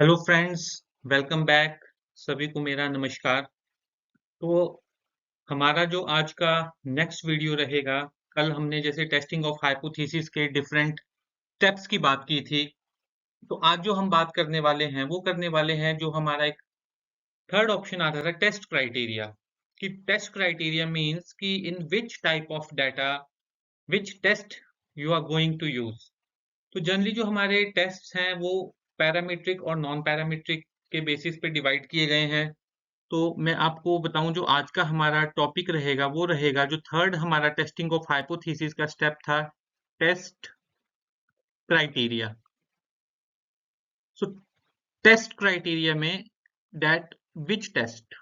Hello friends, welcome back. सभी को मेरा नमस्कार। तो हमारा जो आज का नेक्स्ट वीडियो रहेगा, कल हमने जैसे टेस्टिंग ऑफ हाइपोथेसिस के डिफरेंट स्टेप्स की बात की थी। तो आज जो हम बात करने वाले हैं वो करने वाले हैं जो हमारा एक थर्ड ऑप्शन आता था, टेस्ट क्राइटेरिया। कि टेस्ट क्राइटेरिया मीन्स कि in which type of data which test you are going to use. तो जनरली जो हमारे टेस्ट हैं वो पैरामीट्रिक और नॉन पैरामीट्रिक के बेसिस पे डिवाइड किए गए हैं। तो मैं आपको बताऊं, जो आज का हमारा टॉपिक रहेगा वो रहेगा, जो थर्ड हमारा टेस्टिंग ऑफ हाइपोथेसिस का स्टेप था, टेस्ट क्राइटेरिया। सो टेस्ट क्राइटेरिया में दैट विच टेस्ट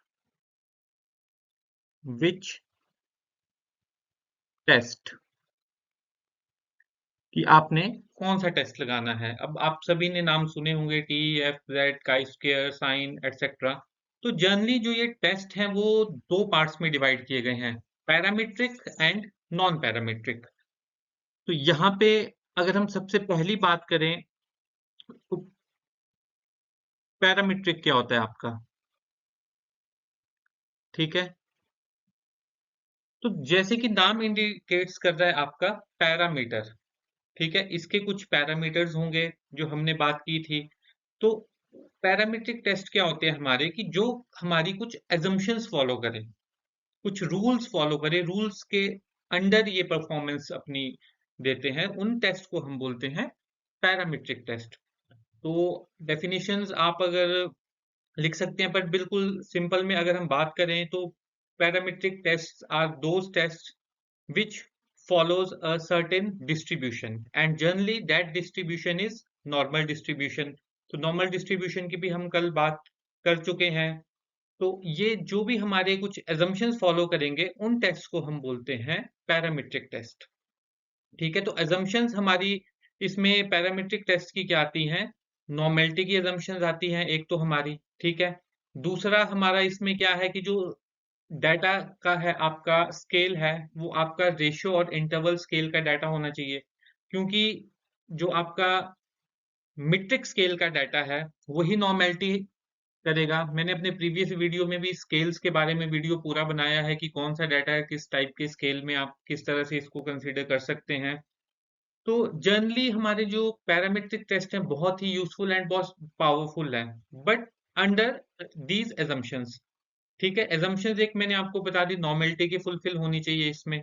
कि आपने कौन सा टेस्ट लगाना है। अब आप सभी ने नाम सुने होंगे, T, F, Z, chi square, sign, etcetera. तो जनरली जो ये टेस्ट हैं वो दो पार्ट्स में डिवाइड किए गए हैं, पैरामीट्रिक एंड नॉन पैरामीट्रिक। तो यहाँ पे अगर हम सबसे पहली बात करें तो पैरामीट्रिक क्या होता है आपका, ठीक है। तो जैसे कि नाम इंडिकेट्स कर रहा है आपका पैरामीटर, ठीक है, इसके कुछ पैरामीटर्स होंगे जो हमने बात की थी। तो पैरामीट्रिक टेस्ट क्या होते हैं हमारे, कि जो हमारी कुछ एजम्पशंस फॉलो करें, कुछ रूल्स फॉलो करें, रूल्स के अंडर ये परफॉर्मेंस अपनी देते हैं, उन टेस्ट को हम बोलते हैं पैरामीट्रिक टेस्ट। तो डेफिनेशंस आप अगर लिख सकते हैं, पर बिल्कुल सिंपल में अगर हम बात करें तो parametric test are those test which follows a certain distribution and generally that distribution is normal distribution। तो normal distribution की भी हम कल बात कर चुके हैं। तो ये जो भी हमारे कुछ assumptions follow करेंगे उन टेस्ट को हम बोलते हैं पैरामीट्रिक टेस्ट, ठीक है। तो assumptions हमारी इसमें पैरामीट्रिक टेस्ट की क्या आती हैं, नॉर्मेलिटी की assumptions आती हैं एक तो हमारी, ठीक है। दूसरा हमारा इसमें क्या है कि जो डाटा का है आपका स्केल है, वो आपका रेशियो और इंटरवल स्केल का डाटा होना चाहिए, क्योंकि जो आपका मीट्रिक स्केल का डाटा है वही नॉर्मेलिटी करेगा। मैंने अपने प्रीवियस वीडियो में भी स्केल्स के बारे में वीडियो पूरा बनाया है कि कौन सा डाटा है, किस टाइप के स्केल में आप किस तरह से इसको कंसीडर कर सकते हैं। तो जनरली हमारे जो पैरामीट्रिक टेस्ट हैं बहुत ही यूजफुल एंड बहुत पावरफुल है, बट अंडर दीज एजम्पशंस, ठीक है। एजम्पशंस एक मैंने आपको बता दी, नॉर्मेलिटी की फुलफिल होनी चाहिए इसमें,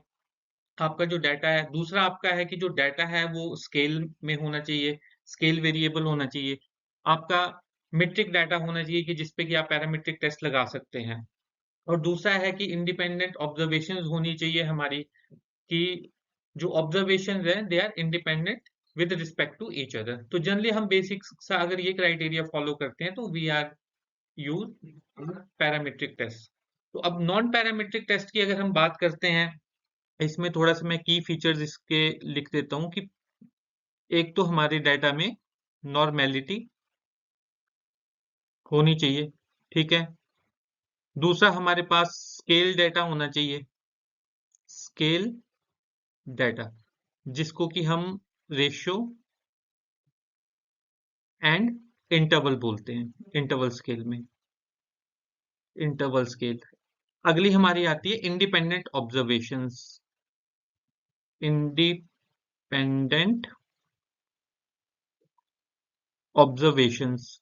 आपका जो डाटा है। दूसरा आपका है कि जो डाटा है वो स्केल में होना चाहिए, स्केल वेरिएबल होना चाहिए। आपका मीट्रिक डाटा होना चाहिए कि जिसपे कि आप पैरामीट्रिक टेस्ट लगा सकते हैं। और दूसरा है कि इंडिपेंडेंट ऑब्जर्वेशंस होनी चाहिए हमारी, कि जो ऑब्जर्वेशंस हैं they are independent with respect to each other. तो जनरली हम बेसिक सा अगर ये क्राइटेरिया फॉलो करते हैं तो we are use parametric test. तो अब नॉन पैरामीट्रिक टेस्ट की अगर हम बात करते हैं, इसमें थोड़ा सा मैं की फीचर्स इसके लिख देता हूँ कि एक तो हमारे डाटा में नॉर्मेलिटी होनी चाहिए, ठीक है। दूसरा हमारे पास स्केल डाटा होना चाहिए, स्केल डाटा जिसको कि हम रेशियो एंड इंटरवल बोलते हैं, इंटरवल स्केल में, इंटरवल स्केल। अगली हमारी आती है इंडिपेंडेंट ऑब्जर्वेशंस, इंडिपेंडेंट ऑब्जर्वेशंस,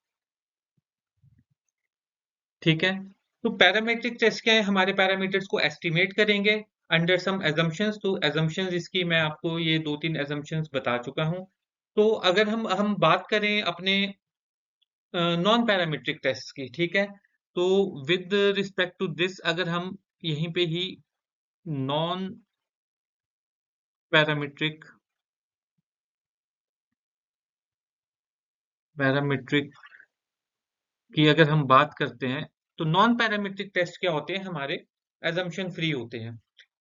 ठीक है। तो पैरामीट्रिक टेस्ट क्या है, हमारे पैरामीटर्स को एस्टिमेट करेंगे अंडर सम एजम्पशंस। तो एजम्पशंस इसकी मैं आपको ये दो तीन एजम्पशंस बता चुका हूं। तो अगर हम बात करें अपने नॉन पैरामीट्रिक टेस्ट की, ठीक है, तो विद रिस्पेक्ट टू दिस अगर हम यहीं पे ही नॉन पैरामीट्रिक पैरामीट्रिक की अगर हम बात करते हैं, तो नॉन पैरामीट्रिक टेस्ट क्या होते हैं हमारे, एजम्पशन फ्री होते हैं।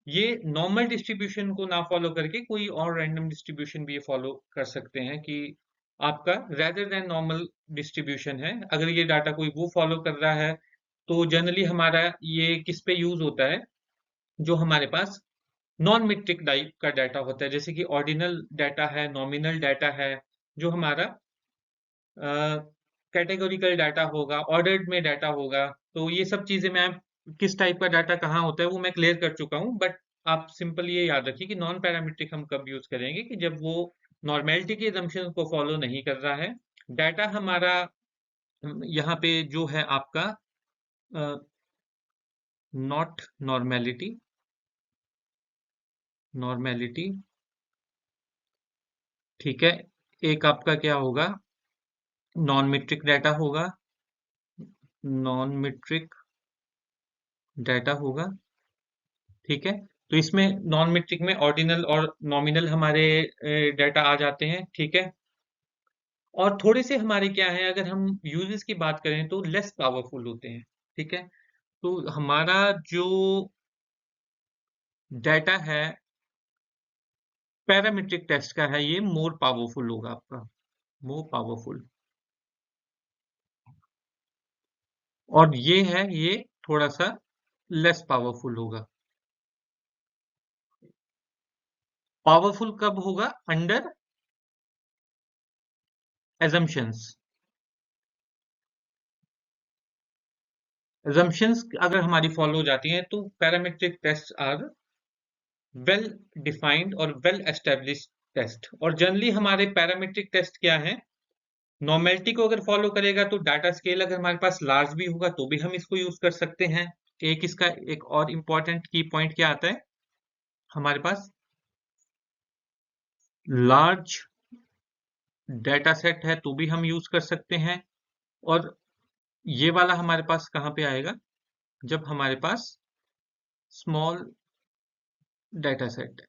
ये नॉर्मल डिस्ट्रीब्यूशन को ना फॉलो करके कोई और रैंडम डिस्ट्रीब्यूशन भी ये फॉलो कर सकते हैं, कि आपका रेदर देन नॉर्मल डिस्ट्रीब्यूशन है। अगर ये डाटा कोई वो फॉलो कर रहा है तो जनरली हमारा ये किस पे यूज होता है, जो हमारे पास नॉन मीट्रिक टाइप का डाटा होता है, जैसे कि ऑर्डिनल डाटा है, नॉमिनल डाटा है, जो हमारा कैटेगोरिकल डाटा होगा, ऑर्डर्ड में डाटा होगा। तो ये सब चीजें मैं किस टाइप का डाटा कहाँ होता है वो मैं क्लियर कर चुका हूँ, बट आप सिंपल ये याद रखिए कि नॉन पैरामीट्रिक हम कब यूज करेंगे कि जब वो नॉर्मेलिटी के assumptions को फॉलो नहीं कर रहा है। डाटा हमारा यहाँ पे जो है आपका नॉट नॉर्मेलिटी, नॉर्मेलिटी, ठीक है। एक आपका क्या होगा, नॉन मीट्रिक डाटा होगा, नॉन मीट्रिक डाटा होगा, ठीक है। तो इसमें नॉन मीट्रिक में ऑर्डिनल और नॉमिनल हमारे डाटा आ जाते हैं, ठीक है। और थोड़े से हमारे क्या है, अगर हम यूजेस की बात करें तो लेस पावरफुल होते हैं, ठीक है। तो हमारा जो डाटा है पैरामीट्रिक टेस्ट का है, ये मोर पावरफुल होगा आपका, मोर पावरफुल। और ये है, ये थोड़ा सा लेस पावरफुल होगा। पावरफुल कब होगा, अंडर assumptions। assumptions अगर हमारी फॉलो हो जाती हैं तो parametric test are well defined और वेल एस्टेब्लिश्ड टेस्ट। और जनरली हमारे पैरामीट्रिक टेस्ट क्या है, नॉर्मेलिटी को अगर फॉलो करेगा तो डाटा स्केल अगर हमारे पास लार्ज भी होगा तो भी हम इसको यूज कर सकते हैं। एक इसका एक और इम्पॉर्टेंट की पॉइंट क्या आता है, हमारे पास लार्ज डाटा सेट है तो भी हम यूज कर सकते हैं। और ये वाला हमारे पास कहाँ पे आएगा, जब हमारे पास small data set,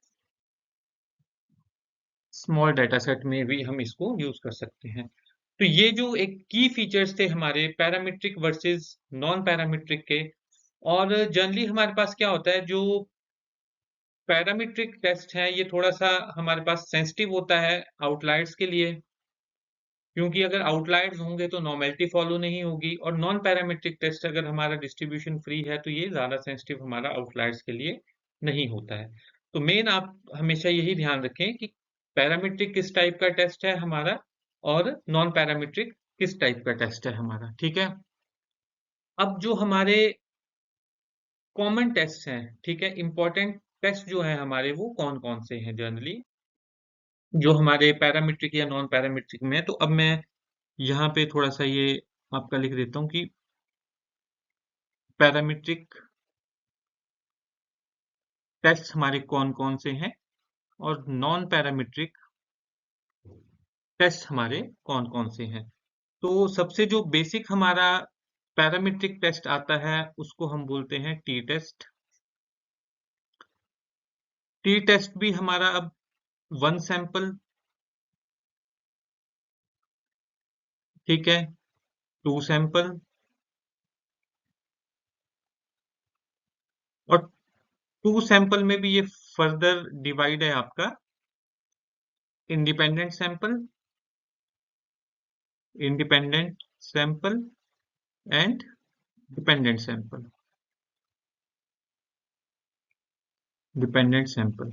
small data set में भी हम इसको यूज कर सकते हैं। तो ये जो एक की फीचर्स थे हमारे पैरामीट्रिक वर्सेस नॉन पैरामीट्रिक के। और जनरली हमारे पास क्या होता है, जो पैरामीट्रिक टेस्ट है ये थोड़ा सा हमारे पास सेंसिटिव होता है आउटलायर्स के लिए, क्योंकि अगर आउटलायर्स होंगे तो नॉर्मेलिटी फॉलो नहीं होगी। और नॉन पैरामीट्रिक टेस्ट अगर हमारा डिस्ट्रीब्यूशन फ्री है तो ये ज्यादा सेंसिटिव हमारा आउटलायर्स के लिए नहीं होता है। तो मेन आप हमेशा यही ध्यान रखें कि पैरामीट्रिक किस टाइप का टेस्ट है हमारा और नॉन पैरामीट्रिक किस टाइप का टेस्ट है हमारा, ठीक है। अब जो हमारे कॉमन टेस्ट हैं, ठीक है, इंपॉर्टेंट टेस्ट जो है हमारे वो कौन कौन से हैं जनरली, जो हमारे पैरामीट्रिक या नॉन पैरामीट्रिक में है। तो अब मैं यहाँ पे थोड़ा सा ये आपका लिख देता हूँ कि पैरामीट्रिक टेस्ट हमारे कौन कौन से हैं और नॉन पैरामीट्रिक टेस्ट हमारे कौन कौन से हैं। तो सबसे जो बेसिक हमारा पैरामीट्रिक टेस्ट आता है उसको हम बोलते हैं टी टेस्ट। टी टेस्ट भी हमारा अब वन सैंपल, ठीक है, टू सैंपल, और टू सैंपल में भी ये फर्दर डिवाइड है आपका independent sample, independent sample and dependent sample, dependent sample,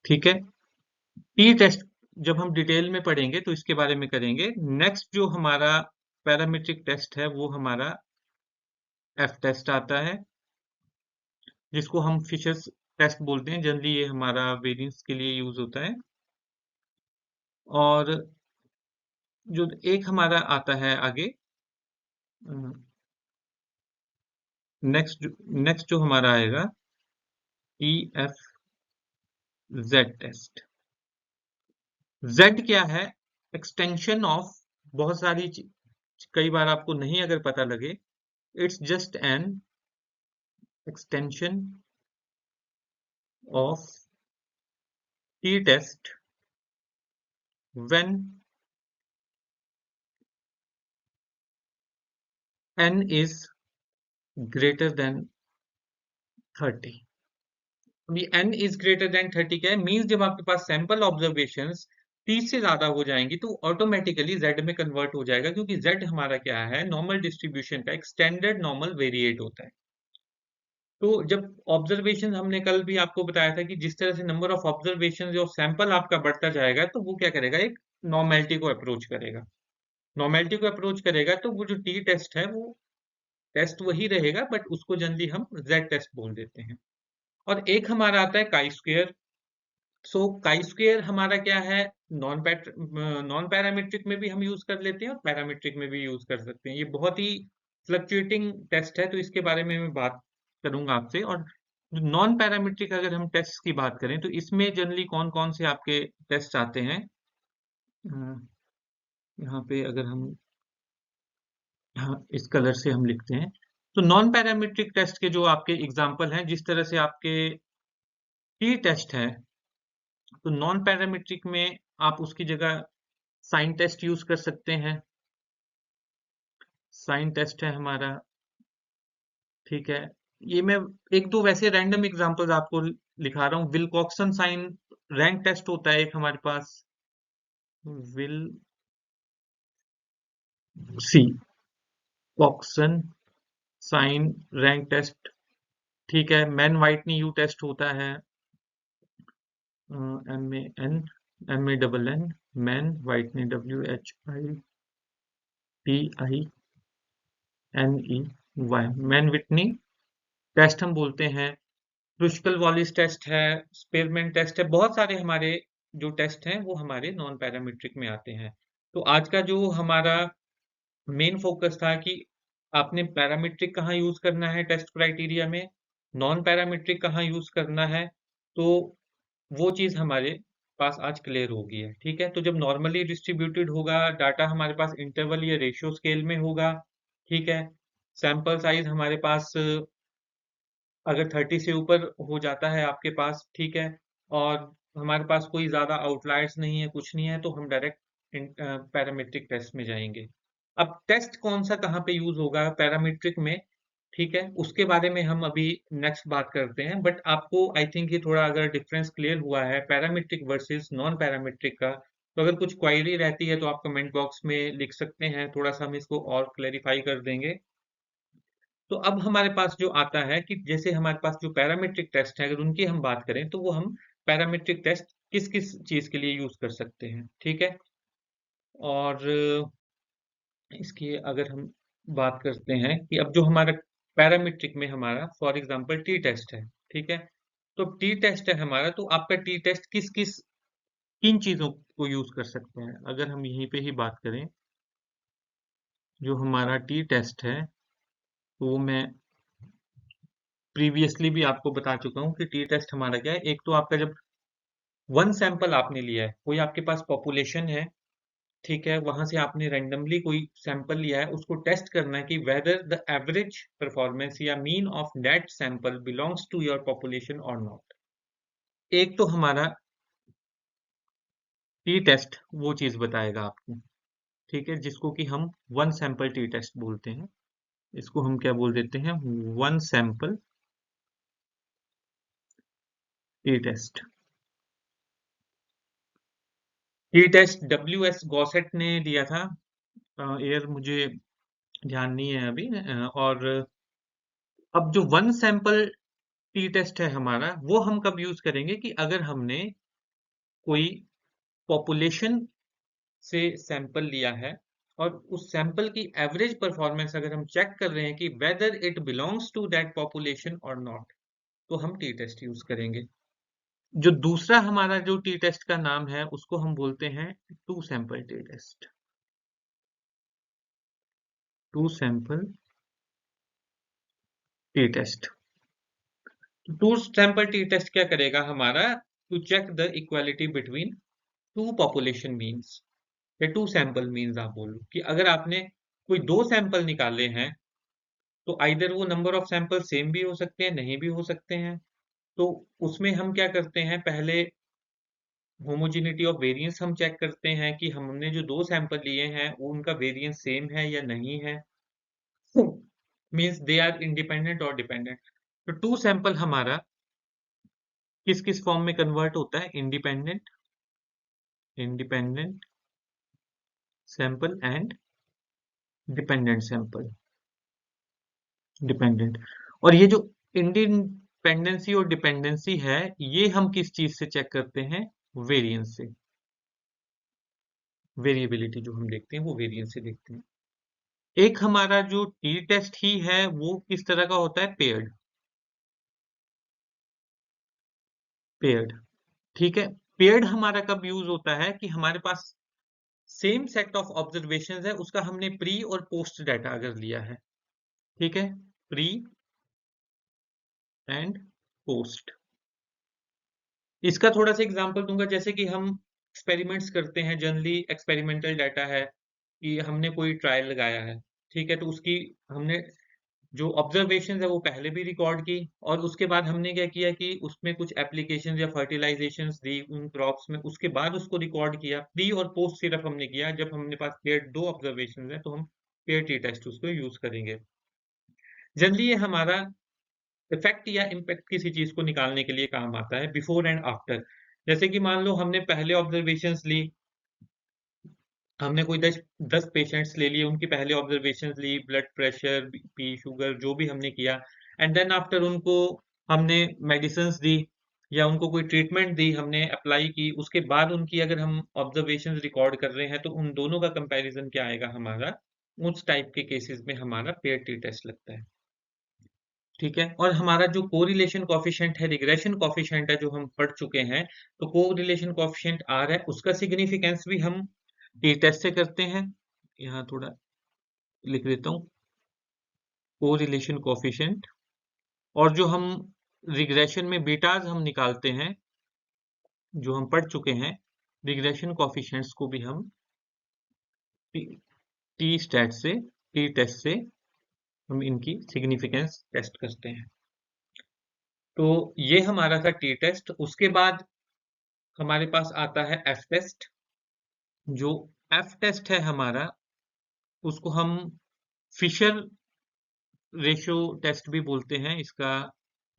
ठीक है। टी टेस्ट जब हम डिटेल में पढ़ेंगे तो इसके बारे में करेंगे। नेक्स्ट जो हमारा पैरामीट्रिक टेस्ट है वो हमारा एफ टेस्ट आता है, जिसको हम फिशर्स टेस्ट बोलते हैं। जनरली ये हमारा वेरिएंस के लिए यूज होता है। और जो एक हमारा आता है आगे, नेक्स्ट नेक्स्ट जो हमारा आएगा E F Z test. Z क्या है, एक्सटेंशन ऑफ बहुत सारी कई बार आपको नहीं अगर पता लगे, it's just an extension of T test when n is greater than 30। अभी n is greater than 30 क्या है, मीन्स जब आपके पास सैंपल ऑब्जर्वेशंस 30 से ज्यादा हो जाएंगी तो ऑटोमेटिकली z में कन्वर्ट हो जाएगा, क्योंकि z हमारा क्या है, नॉर्मल डिस्ट्रीब्यूशन का एक स्टैंडर्ड नॉर्मल वेरिएट होता है। तो जब ऑब्जर्वेशन हमने कल भी आपको बताया था कि जिस तरह से नंबर ऑफ ऑब्जर्वेशन और सैंपल आपका बढ़ता जाएगा तो वो क्या करेगा, एक नॉर्मेलिटी को अप्रोच करेगा। नॉर्मेलिटी को अप्रोच करेगा तो वो जो टी टेस्ट है वो टेस्ट वही रहेगा, बट उसको जनरली हम जेड टेस्ट बोल देते हैं। और एक हमारा आता है काई स्क्वेयर। सो काई स्क्वेयर हमारा क्या है, नॉन पैरामीट्रिक में भी हम यूज कर लेते हैं और पैरामीट्रिक में भी यूज कर सकते हैं। ये बहुत ही फ्लक्चुएटिंग टेस्ट है, तो इसके बारे में मैं बात करूंगा आपसे। और नॉन पैरामीट्रिक अगर हम टेस्ट की बात करें तो इसमें जनरली कौन कौन से आपके टेस्ट आते हैं। अ, यहाँ पे अगर हम, हाँ, इस कलर से हम लिखते हैं, तो नॉन पैरामीट्रिक टेस्ट के जो आपके एग्जाम्पल हैं, जिस तरह से आपके टी टेस्ट है, तो नॉन पैरामीट्रिक में आप उसकी जगह साइन टेस्ट यूज कर सकते हैं। साइन टेस्ट है हमारा, ठीक है। ये मैं एक दो वैसे रैंडम एग्जांपल्स आपको लिखा रहा हूँ। विल्कॉक्सन साइन रैंक टेस्ट होता है एक हमारे पास, Wilcoxon sign rank test, ठीक है। मैन वाइटनी यू टेस्ट होता है, M A double N, Mann Whitney, WHITINEY, Mann Whitney test हम बोलते हैं। क्रुशिकल वॉलिस टेस्ट है, स्पेयरमैन टेस्ट है, बहुत सारे हमारे जो टेस्ट हैं वो हमारे नॉन पैरामीट्रिक में आते हैं। तो आज का जो हमारा मेन फोकस था कि आपने पैरामीट्रिक कहाँ यूज करना है टेस्ट क्राइटेरिया में, नॉन पैरामीट्रिक कहाँ यूज करना है, तो वो चीज हमारे पास आज क्लियर हो गई है। ठीक है, तो जब नॉर्मली डिस्ट्रीब्यूटेड होगा डाटा हमारे पास इंटरवल या रेशियो स्केल में होगा, ठीक है। सैंपल साइज हमारे पास अगर 30 से ऊपर हो जाता है आपके पास, ठीक है, और हमारे पास कोई ज्यादा आउटलायर्स नहीं है, कुछ नहीं है, तो हम डायरेक्ट पैरामीट्रिक टेस्ट में जाएंगे। अब टेस्ट कौन सा कहाँ पे यूज होगा पैरामीट्रिक में, ठीक है, उसके बारे में हम अभी नेक्स्ट बात करते हैं। बट आपको आई थिंक ये थोड़ा अगर डिफरेंस क्लियर हुआ है पैरामीट्रिक वर्सेस नॉन पैरामीट्रिक का, तो अगर कुछ क्वायरी रहती है तो आप कमेंट बॉक्स में लिख सकते हैं, थोड़ा सा हम इसको और क्लेरिफाई कर देंगे। तो अब हमारे पास जो आता है कि जैसे हमारे पास जो पैरामीट्रिक टेस्ट है, अगर उनकी हम बात करें तो वो हम पैरामीट्रिक टेस्ट किस किस चीज के लिए यूज कर सकते हैं, ठीक है। और इसकी अगर हम बात करते हैं कि अब जो हमारा पैरामीट्रिक में हमारा फॉर एग्जांपल टी टेस्ट है, ठीक है, तो टी टेस्ट है हमारा, तो आपका टी टेस्ट किस किस किन चीजों को यूज कर सकते हैं, अगर हम यहीं पे ही बात करें, जो हमारा टी टेस्ट है, तो वो मैं प्रीवियसली भी आपको बता चुका हूँ कि टी टेस्ट हमारा क्या है। एक तो आपका जब वन सैंपल आपने लिया है, कोई आपके पास पॉपुलेशन है, ठीक है, वहां से आपने रैंडमली कोई सैंपल लिया है, उसको टेस्ट करना है कि वेदर द एवरेज परफॉर्मेंस या mean of that sample belongs to your population और नॉट। एक तो हमारा टी टेस्ट वो चीज बताएगा आपको, ठीक है, जिसको कि हम वन सैंपल टी टेस्ट बोलते हैं। इसको हम क्या बोल देते हैं, one sample T test. T test WS Gosset ने दिया था, एयर मुझे ध्यान नहीं है अभी। और अब जो वन सैंपल टी टेस्ट है हमारा, वो हम कब यूज करेंगे कि अगर हमने कोई पॉपुलेशन से सैंपल लिया है और उस सैंपल की एवरेज परफॉर्मेंस अगर हम चेक कर रहे हैं कि whether it belongs to that population और नॉट, तो हम टी टेस्ट यूज करेंगे। जो दूसरा हमारा जो टी टेस्ट का नाम है उसको हम बोलते हैं two sample T test. Two sample T test. Two sample T test क्या करेगा हमारा, to check the equality between two population means, या टू सैंपल मीन्स आप बोलो कि अगर आपने कोई दो सैंपल निकाले हैं, तो आइदर वो नंबर ऑफ सैंपल सेम भी हो सकते हैं, नहीं भी हो सकते हैं। तो उसमें हम क्या करते हैं, पहले होमोजेनिटी ऑफ वेरिएंस हम चेक करते हैं कि हमने जो दो सैंपल लिए हैं वो उनका वेरिएंस सेम है या नहीं है, मीन्स दे आर इंडिपेंडेंट और डिपेंडेंट। तो टू सैंपल हमारा किस किस फॉर्म में कन्वर्ट होता है, independent, independent sample and dependent sample, dependent. और ये जो इंडिपेंडेंसी और डिपेंडेंसी है, ये हम किस चीज से चेक करते हैं, वेरिएंस से। वेरिएबिलिटी जो हम देखते हैं वो वेरिएंस से देखते हैं। एक हमारा जो टी टेस्ट ही है वो किस तरह का होता है, पेयर्ड। पेयर्ड, ठीक है। पेयर्ड हमारा कब यूज होता है कि हमारे पास सेम सेट ऑफ ऑब्जर्वेशंस है, उसका हमने प्री और पोस्ट डाटा अगर लिया है, ठीक है, प्री एंड पोस्ट। इसका थोड़ा सा एग्जांपल दूंगा, जैसे कि हम एक्सपेरिमेंट्स करते हैं, जनरली एक्सपेरिमेंटल डाटा है कि हमने कोई ट्रायल लगाया है, ठीक है, तो उसकी हमने जो ऑब्जर्वेशन है वो पहले भी रिकॉर्ड की, और उसके बाद हमने क्या किया कि उसमें कुछ एप्लीकेशन या फर्टिलाइजेशन दी उन क्रॉप्स में, उसके बाद उसको रिकॉर्ड किया। प्री और पोस्ट सिर्फ हमने किया जब हमने पास पेयर दो ऑब्जर्वेशन है, तो हम पेयर टी टेस्ट उसको यूज करेंगे। जनरली ये हमारा इफेक्ट या इम्पैक्ट किसी चीज को निकालने के लिए काम आता है, बिफोर एंड आफ्टर। जैसे कि मान लो हमने पहले ऑब्जर्वेशंस ली, हमने कोई 10 पेशेंट्स ले लिए, उनकी पहले ऑब्जर्वेशंस ली, ब्लड प्रेशर, बीपी, शुगर, जो भी हमने किया, एंड देन आफ्टर उनको हमने मेडिसिन्स दी या उनको कोई ट्रीटमेंट दी, हमने अप्लाई की, उसके बाद उनकी अगर हम ऑब्जर्वेशंस रिकॉर्ड कर रहे हैं तो उन दोनों का कंपैरिजन क्या आएगा हमारा, उस टाइप के केसेस में हमारा पेयर टी टेस्ट लगता है, ठीक है। और हमारा जो कोरिलेशन कॉफिशिएंट है, रिग्रेशन कॉफिशिएंट है, जो हम पढ़ चुके हैं, तो कोरिलेशन कॉफिशिएंट आर है, उसका सिग्निफिकेंस भी हम टी टेस्ट से करते हैं। यहाँ थोड़ा लिख देता हूँ, कोरिलेशन कॉफिशिएंट। और जो हम रिग्रेशन में बीटाज हम निकालते हैं, जो हम पढ़ चुके हैं, रिग्रेशन कॉफिशिएंट्स को भी हम टी स्टैट से, टी टेस्ट से हम इनकी सिग्निफिकेंस टेस्ट करते हैं। तो ये हमारा था टी टेस्ट। उसके बाद हमारे पास आता है एफ टेस्ट। जो एफ टेस्ट है हमारा, उसको हम फिशर रेशियो टेस्ट भी बोलते हैं, इसका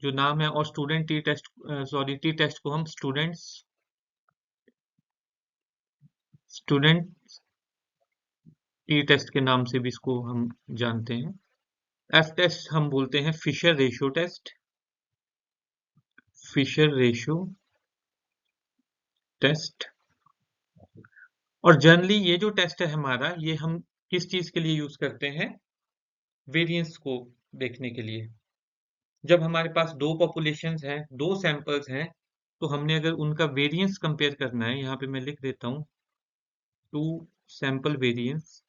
जो नाम है। और student T test, sorry, T test को हम स्टूडेंट टी टेस्ट के नाम से भी इसको हम जानते हैं। एफ टेस्ट हम बोलते हैं Fisher ratio test, Fisher ratio test. और जनरली ये जो टेस्ट है हमारा, ये हम किस चीज के लिए यूज करते हैं, वेरिएंस को देखने के लिए। जब हमारे पास दो पॉपुलेशंस हैं, दो सैंपल्स हैं, तो हमने अगर उनका वेरिएंस कंपेयर करना है, यहाँ पे मैं लिख देता हूँ two sample variance,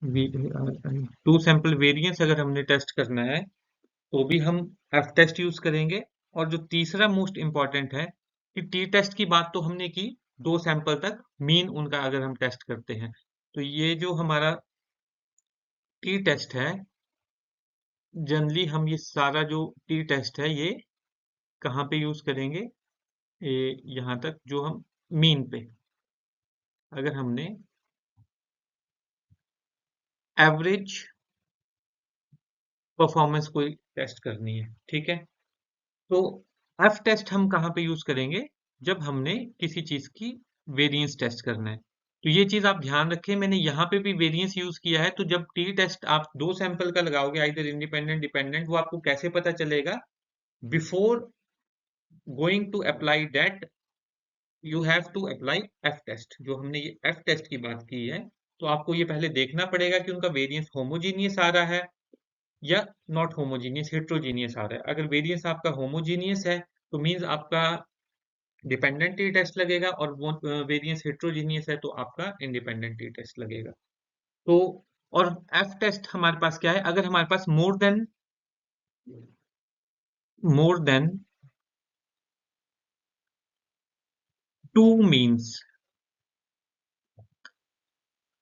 two sample variance अगर हमने टेस्ट करना है तो भी हम एफ टेस्ट यूज करेंगे। और जो तीसरा मोस्ट इंपॉर्टेंट है कि टी टेस्ट की बात तो हमने की, दो सैंपल तक मीन उनका अगर हम टेस्ट करते हैं, तो ये जो हमारा टी टेस्ट है, जनरली हम ये सारा जो टी टेस्ट है ये कहाँ पे यूज करेंगे, यहाँ तक जो हम मीन पे, अगर हमने एवरेज परफॉर्मेंस कोई टेस्ट करनी है, ठीक है। तो एफ टेस्ट हम कहाँ पे यूज करेंगे, जब हमने किसी चीज की वेरिएंस टेस्ट करना है। तो ये चीज आप ध्यान रखें, मैंने यहाँ पे भी वेरिएंस यूज किया है। तो जब टी टेस्ट आप दो सैंपल का लगाओगे, आइदर इंडिपेंडेंट डिपेंडेंट, वो आपको कैसे पता चलेगा, before going to apply that you have to apply F test. जो हमने ये एफ टेस्ट की बात की है, तो आपको ये पहले देखना पड़ेगा कि उनका वेरिएंस होमोजीनियस आ रहा है या नॉट होमोजीनियस, हेट्रोजीनियस आ रहा है। अगर वेरिएंस आपका होमोजीनियस है तो मींस आपका डिपेंडेंट टी टेस्ट लगेगा, और वो वेरिएंस हेट्रोजीनियस है तो आपका इंडिपेंडेंट टी टेस्ट लगेगा। तो और एफ टेस्ट हमारे पास क्या है, अगर हमारे पास more than two means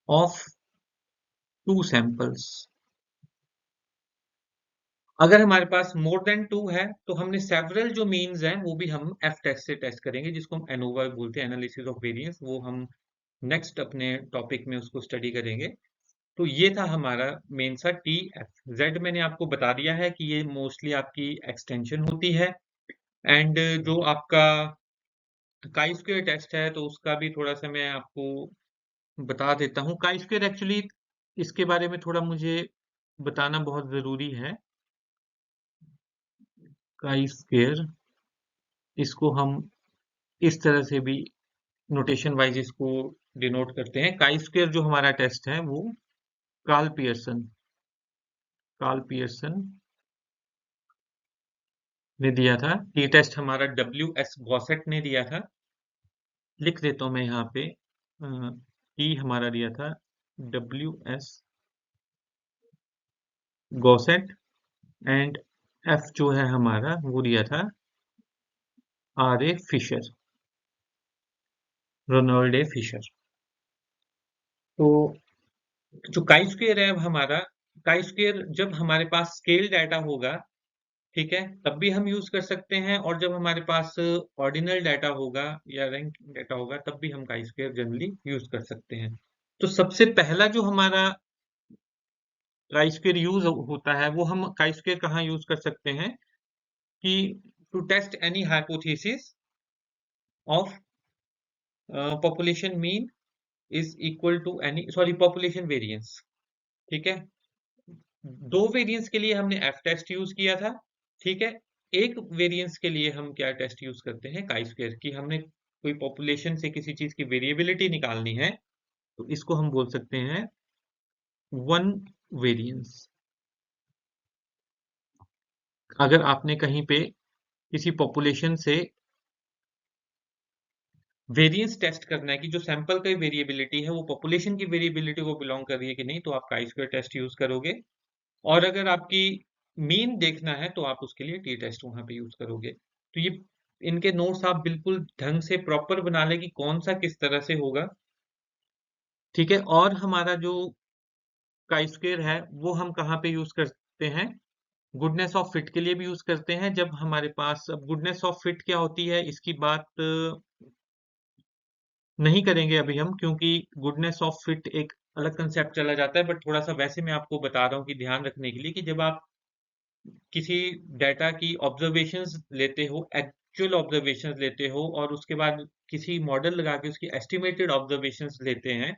of two samples, अगर हमारे पास मोर देन टू है तो हमने सेवरल जो मीन्स हैं वो भी हम एफ टेस्ट से टेस्ट करेंगे, जिसको हम एनोवा बोलते हैं, एनालिसिस ऑफ वेरिएंस। वो हम नेक्स्ट अपने टॉपिक में उसको स्टडी करेंगे। तो ये था हमारा मेन सा टी एफ जेड। मैंने आपको बता दिया है कि ये मोस्टली आपकी एक्सटेंशन होती है। एंड जो आपका काई स्क्वेयर टेस्ट है, तो उसका भी थोड़ा सा मैं आपको बता देता हूँ। काई स्क्वेयर एक्चुअली, इसके बारे में थोड़ा मुझे बताना बहुत जरूरी है। काई स्क्वेयर, इसको हम इस तरह से भी नोटेशन वाइज इसको डिनोट करते हैं। काई स्क्वेयर जो हमारा टेस्ट है वो कार्ल पियर्सन ने दिया था। टी टेस्ट हमारा WS गॉसेट ने दिया था। लिख देता हूँ मैं यहाँ पे, टी हमारा दिया था WS गॉसेट, एंड एफ जो है हमारा वो दिया था RA फिशर, रोनाल्ड ए फिशर। तो जो काई स्क्वेयर है अब हमारा, काई स्क्वेयर जब हमारे पास स्केल डाटा होगा, ठीक है, तब भी हम यूज कर सकते हैं, और जब हमारे पास ऑर्डिनल डाटा होगा या रैंक डाटा होगा तब भी हम काई स्क्वेयर जनरली यूज कर सकते हैं। तो सबसे पहला जो हमारा काई स्क्वेयर यूज होता है वो हम काई स्क्वेयर कहाँ यूज कर सकते हैं कि to test any hypothesis of population mean is equal to any, sorry, population variance. ठीक है, दो वेरिएंस के लिए हमने एफ टेस्ट यूज किया था। ठीक है, एक वेरिएंस के लिए हम क्या टेस्ट यूज करते हैं, काई स्क्वायर की। हमने कोई पॉपुलेशन से किसी चीज की वेरिएबिलिटी निकालनी है तो इसको हम बोल सकते हैं वन वेरिएंस। अगर आपने कहीं पे किसी पॉपुलेशन से वेरिएंस टेस्ट करना है कि जो सैंपल की वेरिएबिलिटी है वो पॉपुलेशन की वेरिएबिलिटी को बिलोंग कर रही है कि नहीं, तो आप काई स्क्वायर टेस्ट यूज करोगे। और अगर आपकी मीन देखना है तो आप उसके लिए टी टेस्ट वहां पे यूज करोगे। तो ये इनके नोट्स आप बिल्कुल ढंग से प्रॉपर बना ले कि कौन सा किस तरह से होगा। ठीक है, और हमारा जो काई स्क्वेयर है वो हम कहाँ पे यूज करते हैं, गुडनेस ऑफ फिट के लिए भी यूज करते हैं। जब हमारे पास, अब गुडनेस ऑफ फिट क्या होती है इसकी बात नहीं करेंगे अभी हम, क्योंकि गुडनेस ऑफ फिट एक अलग कंसेप्ट चला जाता है। बट थोड़ा सा वैसे मैं आपको बता रहा हूँ कि ध्यान रखने के लिए कि जब आप किसी डाटा की ऑब्जर्वेशंस लेते हो, एक्चुअल ऑब्जर्वेशंस लेते हो, और उसके बाद किसी मॉडल लगा के उसकी एस्टिमेटेड ऑब्जर्वेशंस लेते हैं,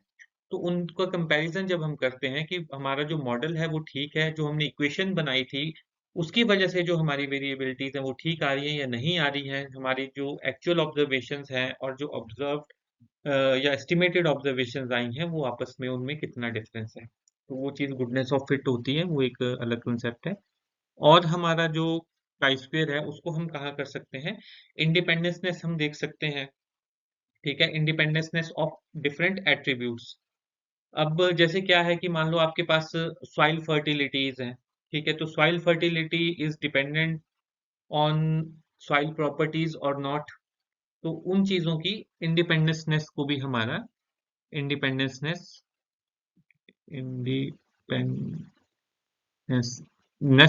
तो उनका कंपैरिजन जब हम करते हैं कि हमारा जो मॉडल है वो ठीक है, जो हमने इक्वेशन बनाई थी उसकी वजह से जो हमारी वेरिएबिलिटीज हैं वो ठीक आ रही हैं या नहीं आ रही हैं, हमारी जो एक्चुअल ऑब्जर्वेशंस हैं और जो ऑब्जर्व्ड या एस्टिमेटेड ऑब्जर्वेशंस आई हैं वो आपस में उनमें कितना डिफरेंस है, तो वो चीज़ गुडनेस ऑफ फिट होती है, वो एक अलग कंसेप्ट है। और हमारा जो काई स्क्वेयर है उसको हम कहाँ कर सकते हैं, इंडिपेंडेंसनेस हम देख सकते हैं। ठीक है, इंडिपेंडेंसनेस ऑफ डिफरेंट एट्रीब्यूट्स। अब जैसे क्या है कि मान लो आपके पास सॉइल फर्टिलिटीज हैं। ठीक है, तो soil fertility is dependent on soil properties और नॉट। तो उन चीजों की इंडिपेंडेंसनेस को भी हमारा इंडिपेंडेंसनेस इंडिपेंडेंसनेस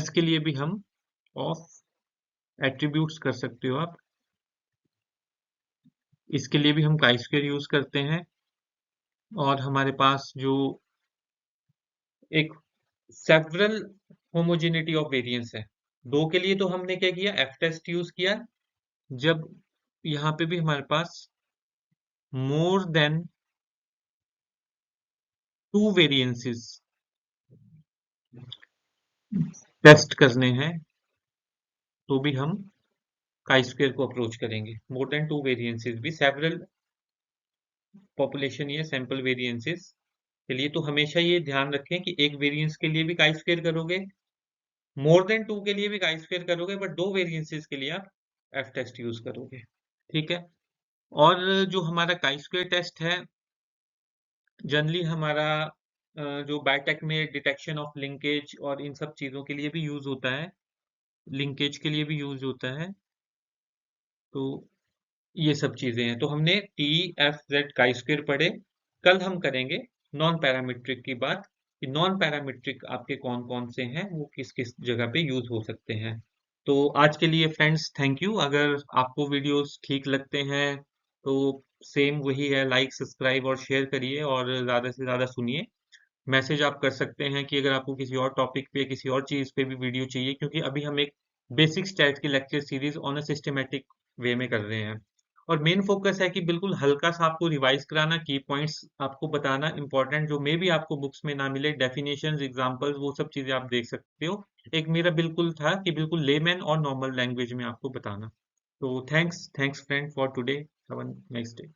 के लिए भी हम ऑफ एट्रीब्यूट्स कर सकते हो आप, इसके लिए भी हम काई स्क्वायर यूज करते हैं। और हमारे पास जो एक सेवरल होमोजेनिटी ऑफ वेरिएंस है, दो के लिए तो हमने क्या किया, एफ टेस्ट यूज किया। जब यहाँ पे भी हमारे पास more than two variances test करने हैं तो भी हम काई स्क्वायर को अप्रोच करेंगे। मोर देन टू वेरिएंसेस भी, सेवरल पॉपुलेशन या सैंपल वेरिएंसेस के लिए तो हमेशा ये ध्यान रखें कि एक वेरिएंस के लिए भी काई स्क्वायर करोगे, मोर देन टू के लिए भी काई स्क्वायर करोगे, बट दो वेरिएंसेस के लिए आप एफ टेस्ट यूज करोगे। ठीक है, और जो हमारा काई स्क्वायर टेस्ट है जनरली हमारा जो बायोटेक में डिटेक्शन ऑफ लिंकेज और इन सब चीज़ों के लिए भी यूज होता है, लिंकेज के लिए भी यूज होता है। तो ये सब चीज़ें हैं। तो हमने T F Z chi square पढ़े। कल हम करेंगे नॉन पैरामीट्रिक की बात, कि नॉन पैरामीट्रिक आपके कौन कौन से हैं, वो किस किस जगह पे यूज हो सकते हैं। तो आज के लिए फ्रेंड्स थैंक यू। अगर आपको वीडियोस ठीक लगते हैं तो सेम वही है, लाइक सब्सक्राइब और शेयर करिए और ज़्यादा से ज़्यादा सुनिए। मैसेज आप कर सकते हैं कि अगर आपको किसी और टॉपिक पे, किसी और चीज़ पे भी वीडियो चाहिए, क्योंकि अभी हम एक बेसिक स्टैट की lecture series on a systematic way में कर रहे हैं। और मेन फोकस है कि बिल्कुल हल्का सा आपको रिवाइज कराना, की पॉइंट्स आपको बताना, इंपॉर्टेंट जो मे भी आपको बुक्स में ना मिले, डेफिनेशंस, एग्जांपल्स, वो सब चीज़ें आप देख सकते हो। एक मेरा बिल्कुल था कि बिल्कुल लेमैन और नॉर्मल लैंग्वेज में आपको बताना। तो thanks friend for today, have a nice day.